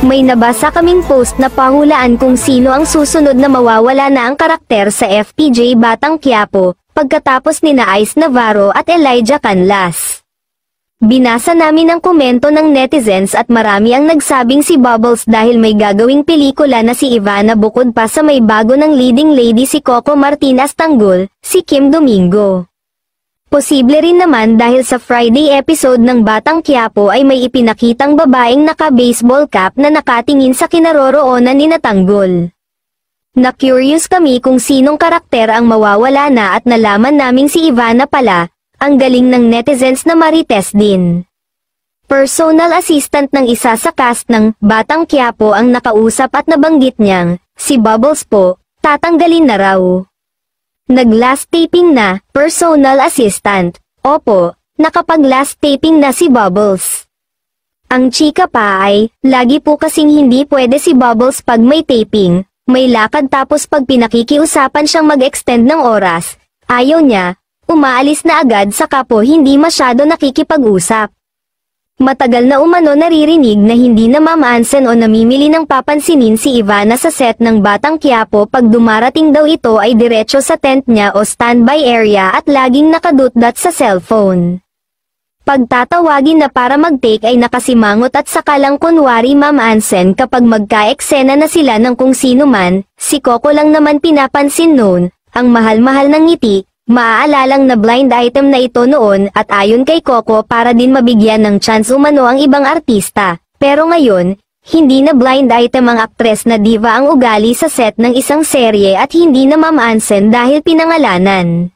May nabasa kaming post na pahulaan kung sino ang susunod na mawawala na ang karakter sa FPJ Batang Quiapo, pagkatapos nina Ice Navarro at Elijah Canlas. Binasa namin ang komento ng netizens at marami ang nagsabing si Bubbles dahil may gagawing pelikula na si Ivana bukod pa sa may bago ng leading lady si Coco Martinez Tanggol, si Kim Domingo. Posible rin naman dahil sa Friday episode ng Batang Quiapo ay may ipinakitang babaeng naka-baseball cap na nakatingin sa kinaroroonan ni Tanggol. Na-curious kami kung sinong karakter ang mawawala na at nalaman naming si Ivana pala, ang galing ng netizens na marites din. Personal assistant ng isa sa cast ng Batang Quiapo ang nakausap at nabanggit niyang, si Bubbles po, tatanggalin na raw. Nag-last taping na, personal assistant. Opo, nakapag-last taping na si Bubbles. Ang chika pa ay, lagi po kasing hindi pwede si Bubbles pag may taping, may lakad tapos pag pinakikiusapan siyang mag-extend ng oras, ayaw niya, umaalis na agad saka po hindi masyado nakikipag-usap. Matagal na umano naririnig na hindi namamansin o namimili ng papansinin si Ivana sa set ng Batang Quiapo pag dumarating daw ito ay diretso sa tent niya o standby area at laging nakadutdat sa cellphone. Pagtatawagin na para mag-take ay nakasimangot at sakalang kunwari mamansin kapag magka-eksena na sila ng kung sino man, si Coco lang naman pinapansin noon, ang mahal-mahal ng ngiti. Maaalalang na blind item na ito noon at ayon kay Coco para din mabigyan ng chance umano ang ibang artista. Pero ngayon, hindi na blind item ang aktres na diva ang ugali sa set ng isang serye at hindi na mamansin dahil pinangalanan.